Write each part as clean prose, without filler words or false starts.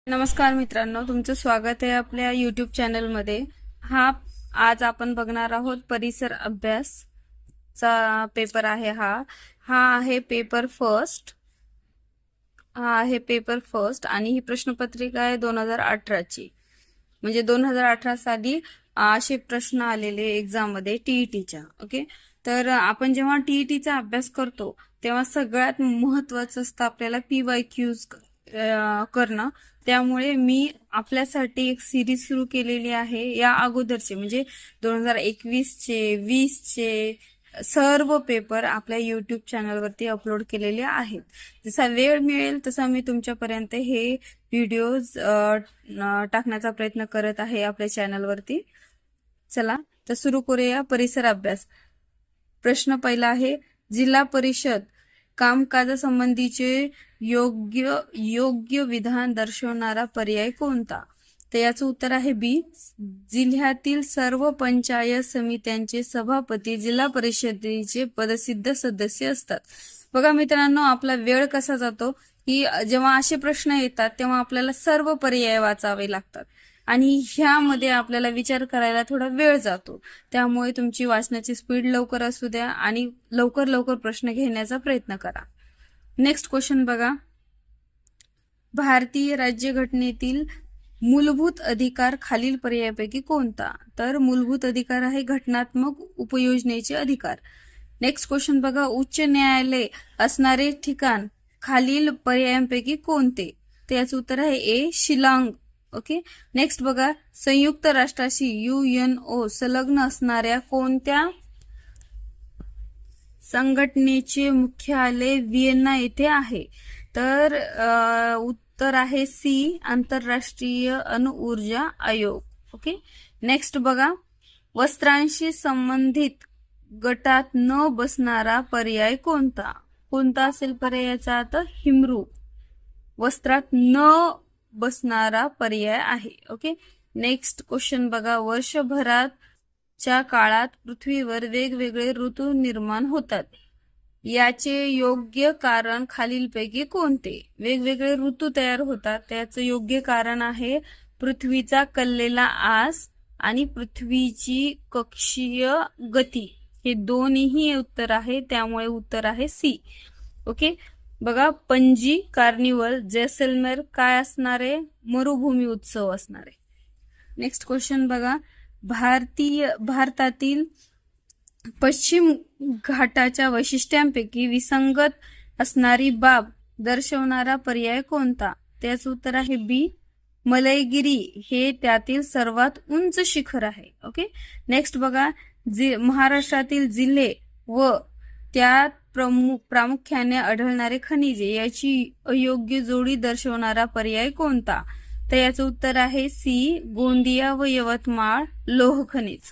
नमस्कार मित्रांनो, तुमचं स्वागत आहे आपल्या यूट्यूब चॅनलमध्ये। आज आपण बघणार आहोत परिसर अभ्यासचा पेपर आहे। हा आहे पेपर फर्स्ट आणि ही प्रश्नपत्रिका आहे 2018 ची। म्हणजे 2018 साली असे प्रश्न आलेले एक्झाम मध्ये टीईटीच्या। ओके, तर आपण जेव्हा टीईटीचा अभ्यास करतो तेव्हा सगळ्यात महत्त्वाचं असतं आपल्याला पीवायक्यूज करणं। त्यामुळे मी आपल्यासाठी एक सिरीज सुरू केलेली आहे। या अगोदरचे म्हणजे 2021 चे 20 चे सर्व पेपर आपल्या यूट्यूब चॅनलवरती अपलोड केलेले आहेत। जसा वेळ मिळेल तसा मी तुमच्यापर्यंत हे व्हिडिओज टाकण्याचा प्रयत्न करत आहे आपल्या चॅनलवरती। चला तर सुरू करूया परिसर अभ्यास। प्रश्न पहिला आहे, जिल्हा परिषद कामकाजासंबंधीचे योग्य विधान दर्शवणारा पर्याय कोणता? तर याचं उत्तर आहे बी। जिल्ह्यातील सर्व पंचायत समित्यांचे सभापती जिल्हा परिषदेचे पदसिद्ध सदस्य असतात। बघा मित्रांनो, आपला वेळ कसा जातो की जेव्हा असे प्रश्न येतात तेव्हा आपल्याला सर्व पर्याय वाचावे लागतात आणि ह्यामध्ये आपल्याला विचार करायला थोडा वेळ जातो। त्यामुळे तुमची वाचनाची स्पीड लवकर असू द्या आणि लवकर प्रश्न घेण्याचा प्रयत्न करा। नेक्स्ट क्वेश्चन बघा, भारतीय राज्यघटनेतील मूलभूत अधिकार खालील पर्यायापैकी कोणता? तर मूलभूत अधिकार आहे घटनात्मक उपयोजनेचे अधिकार। नेक्स्ट क्वेश्चन बघा, उच्च न्यायालय असणारे ठिकाण खालील पर्यायांपैकी कोणते? तर याचं उत्तर आहे ए, शिलाँग। ओके, नेक्स्ट बघा, संयुक्त राष्ट्राशी UNO संलग्न असणाऱ्या कोणत्या संघटनेचे मुख्यालय व्हिएन्ना येथे आहे? तर उत्तर आहे सी, आंतरराष्ट्रीय अणुऊर्जा आयोग। ओके, नेक्स्ट बघा, वस्त्रांशी संबंधित गटात न बसणारा पर्याय कोणता? कोणता असेल पर्यायाचा? तर हिमरू वस्त्रात न बसणारा पर्याय आहे। ओके, नेक्स्ट क्वेश्चन बघा, वर्षभराच्या काळात पृथ्वीवर वेगवेगळे ऋतू निर्माण होतात, याचे योग्य कारण खालीलपैकी कोणते? वेगवेगळे ऋतू तयार होतात त्याचं योग्य कारण आहे पृथ्वीचा कललेला आस आणि पृथ्वीची कक्षीय गती। हे दोन्ही उत्तर आहे, त्यामुळे उत्तर आहे सी। ओके, बघा, पणजी कार्निवल जैसलमेर काय असणार आहे? मरुभूमी उत्सव असणार आहे। नेक्स्ट क्वेश्चन बघा, भारतातील पश्चिम घाटाच्या वैशिष्ट्यांपैकी विसंगत असणारी बाब दर्शवणारा पर्याय कोणता? त्याचं उत्तर आहे बी, मलयगिरी हे त्यातील सर्वात उंच शिखर आहे। ओके, नेक्स्ट बघा, महाराष्ट्रातील जिल्हे व त्यात प्रामुख्याने आढळणारे खनिजे याची अयोग्य जोडी दर्शवणारा पर्याय कोणता? तर याचं उत्तर आहे सी, गोंदिया व यवतमाळ लोह खनिज।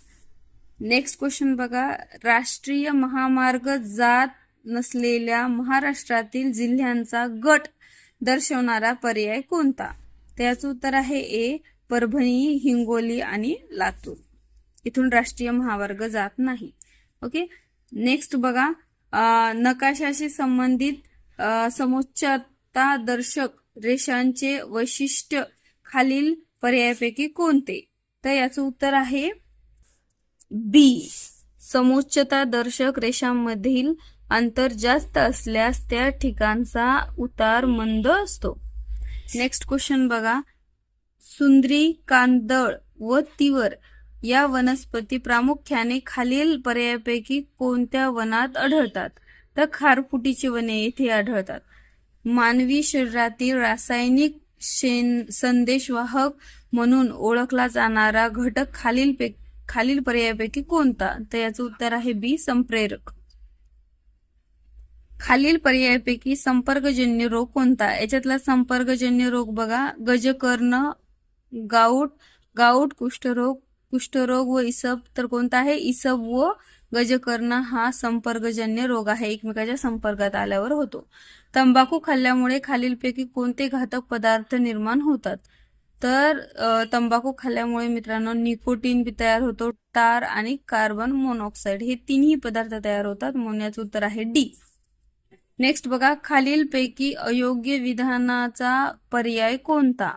नेक्स्ट क्वेश्चन बघा, राष्ट्रीय महामार्ग जात नसलेल्या महाराष्ट्रातील जिल्ह्यांचा गट दर्शवणारा पर्याय कोणता? त्याचं उत्तर आहे ए, परभणी, हिंगोली आणि लातूर। इथून राष्ट्रीय महामार्ग जात नाही। ओके, नेक्स्ट बघा, नकाशाशी संबंधित समोच्चता दर्शक रेषांचे वैशिष्ट्य खालील पर्यायापैकी कोणते? तर याचं उत्तर आहे बी, समोच्चता दर्शक रेषांमधील अंतर जास्त असल्यास त्या ठिकाणचा उतार मंद असतो। नेक्स्ट क्वेश्चन बघा, सुंद्री, कांदळ व तिवर या वनस्पती प्रामुख्याने खालील पर्यायापैकी कोणत्या वनात आढळतात? तर खारफुटीची वने येथे आढळतात। मानवी शरीरातील रासायनिक संदेशवाहक म्हणून ओळखला जाणारा घटक खालील पर्यायापैकी कोणता? तर याचं उत्तर आहे बी, संप्रेरक। खालील पर्यायापैकी संपर्कजन्य रोग कोणता? याच्यातला संपर्कजन्य रोग बघा, गजकर्ण, गाऊट, कुष्ठरोग व इसब। तर कोणता आहे? इसब व गजकर्ण हा संपर्कजन्य रोग आहे, एकमेकाच्या संपर्कात आल्यावर होतो। तंबाखू खाल्ल्यामुळे खालीलपैकी कोणते घातक पदार्थ निर्माण होतात? तर तंबाखू खाल्ल्यामुळे मित्रांनो निकोटीन तयार होतो, टार आणि कार्बन मोनॉक्साईड हे तिन्ही पदार्थ तयार होतात, म्हणून याचं उत्तर आहे डी। नेक्स्ट बघा, खालीलपैकी अयोग्य विधानाचा पर्याय कोणता?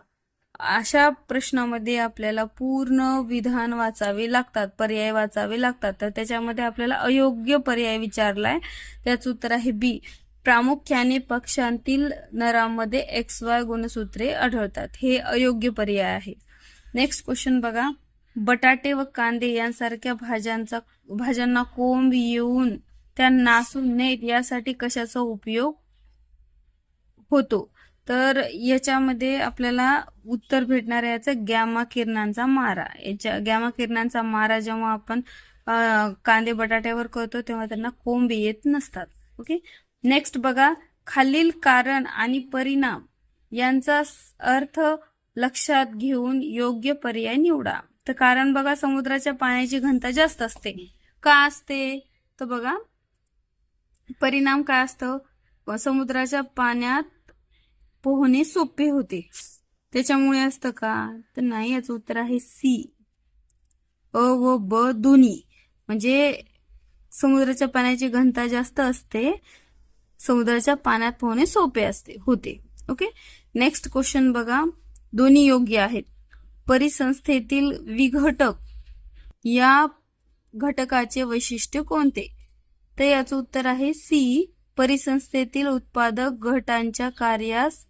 अशा प्रश्नामध्ये आपल्याला पूर्ण विधान वाचावे लागतात, पर्याय वाचावे लागतात. तर त्याच्यामध्ये आपल्याला अयोग्य पर्याय विचारलाय, त्याचं उत्तर आहे बी. प्रामुख्याने पक्ष्यांतील नरामध्ये XY गुणसूत्रे आढळतात, हे अयोग्य पर्याय आहे. नेक्स्ट क्वेश्चन बघा. बटाटे व कांदे यांसारख्या भाज्यांना कोंब येऊन त्या नासू नयेत यासाठी कशाचा उपयोग होतो? तर याच्यामध्ये आपल्याला उत्तर भेटणार आहे याचा गॅमा किरणांचा मारा. गॅमा किरणांचा मारा जेव्हा आपण कांदे बटाट्यावर करतो तेव्हा त्यांना कोंब येत नसतात. ओके. नेक्स्ट बघा. खालील कारण आणि परिणाम यांचा अर्थ लक्षात घेऊन योग्य पर्याय निवडा. तर कारण बघा, समुद्राच्या पाण्याची घनता जास्त असते. का असते? तर बघा, परिणाम काय असतं? समुद्राच्या पाण्यात पोहणे सोपे होते, त्याच्यामुळे असतं का? तर नाही, याचं उत्तर आहे सी. अ व ब दोन्ही. म्हणजे समुद्राच्या पाण्याची घनता जास्त असते, समुद्राच्या पाण्यात पोहणे सोपे होते. ओके. नेक्स्ट क्वेश्चन बघा. दोन्ही योग्य आहेत. परिसंस्थेतील विघटक या घटकाचे वैशिष्ट्य कोणते? तर याचं उत्तर आहे सी. परिसंस्थेतील उत्पादक घटांच्या कार्यास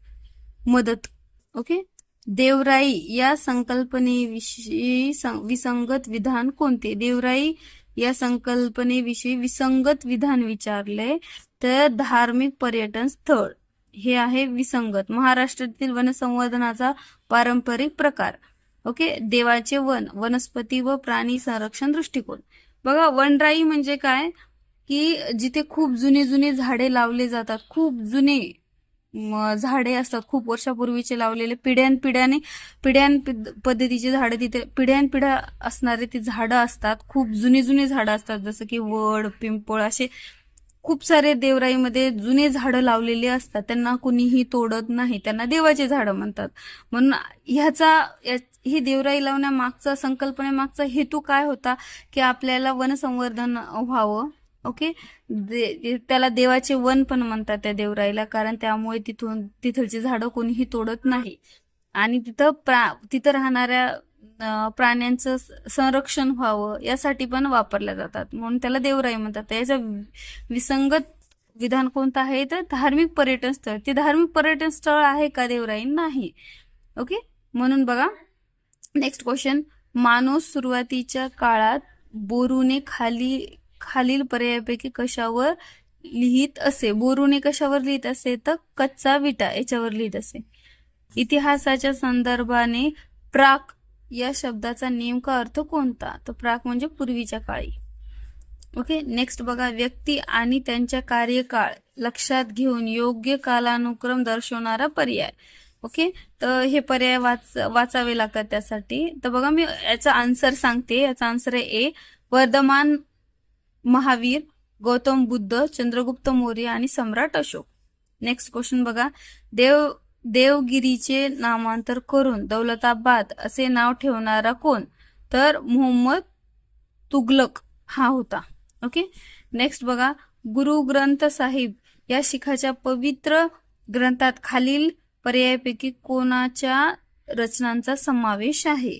मदत. ओके. देवराई या संकल्पनेविषयी विसंगत विधान कोणते? देवराई या संकल्पनेविषयी विसंगत विधान विचारले तर धार्मिक पर्यटन स्थळ हे आहे विसंगत. महाराष्ट्रातील वनसंवर्धनाचा पारंपरिक प्रकार. ओके. देवाचे वन, वनस्पती व प्राणी संरक्षण दृष्टिकोन. बघा, वनराई म्हणजे काय की जिथे खूप जुने झाडे लावले जातात, खूप जुने झाडे असतात, खूप वर्षापूर्वीचे लावलेले, पिढ्यान पद्धतीचे झाडे, तिथे पिढ्यानपिढ्या असणारे ती झाडं असतात, खूप जुने झाडं असतात, जसं की वड, पिंपळ, असे खूप सारे देवराईमध्ये जुने झाडं लावलेली असतात. त्यांना कुणीही तोडत नाही, त्यांना देवाचे झाडं म्हणतात. म्हणून ही देवराई लावण्यामागचा, संकल्पनेमागचा हेतू काय होता की आपल्याला वनसंवर्धन व्हावं. ओके. त्याला देवाचे वन पण म्हणतात त्या देवराईला, कारण त्यामुळे तिथलची झाडं कोणीही तोडत नाही आणि तिथं राहणाऱ्या प्राण्यांचं संरक्षण व्हावं यासाठी पण वापरल्या जातात, म्हणून त्याला देवराई म्हणतात. याचं विसंगत विधान कोणतं आहे? तर धार्मिक पर्यटन स्थळ. ते धार्मिक पर्यटन स्थळ आहे का देवराई? नाही. ओके. म्हणून बघा, नेक्स्ट क्वेश्चन. माणूस सुरुवातीच्या काळात बोरूने खालील पर्यायापैकी कशावर लिहित असे? बोरूने कशावर लिहित असे? तर कच्चा विटा याच्यावर लिहित असे. इतिहासाच्या संदर्भाने प्राक या शब्दाचा नेमका अर्थ कोणता? तर प्राक म्हणजे पूर्वीच्या काळी. ओके. नेक्स्ट बघा. व्यक्ती आणि त्यांच्या कार्यकाळ लक्षात घेऊन योग्य कालानुक्रम दर्शवणारा पर्याय. ओके. तर हे पर्याय वाचावे लागतात त्यासाठी. तर बघा, मी याचा आन्सर सांगते. याचा आन्सर आहे ए. वर्धमान महावीर, गौतम बुद्ध, चंद्रगुप्त मौर्य आणि सम्राट अशोक. नेक्स्ट क्वेश्चन बघा. देवगिरीचे नामांतर करून दौलताबाद असे नाव ठेवणारा कोण? तर मोहम्मद तुगलक हा होता. ओके. नेक्स्ट बघा. गुरु ग्रंथ साहिब या शिखाच्या पवित्र ग्रंथात खालील पर्यायापैकी कोणाच्या रचनांचा समावेश आहे?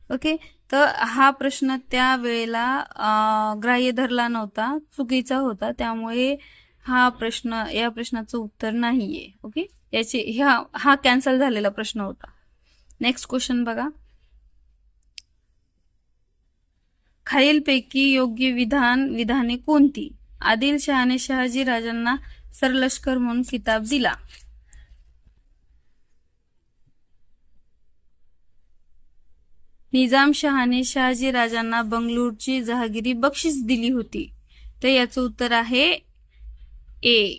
ओके. तर हा प्रश्न त्यावेळेला ग्राह्य धरला नव्हता, चुकीचा होता, त्यामुळे या प्रश्नाचं उत्तर नाहीये. ओके. हा कॅन्सल झालेला प्रश्न होता. नेक्स्ट क्वेश्चन बघा. खालीलपैकी योग्य विधाने कोणती? आदिलशहाने शहाजी राजांना सरलष्कर म्हणून किताब दिला. निजामशहाने शहाजी राजांना बंगळूरची जहागिरी बक्षीस दिली होती. तर याचं उत्तर आहे ए.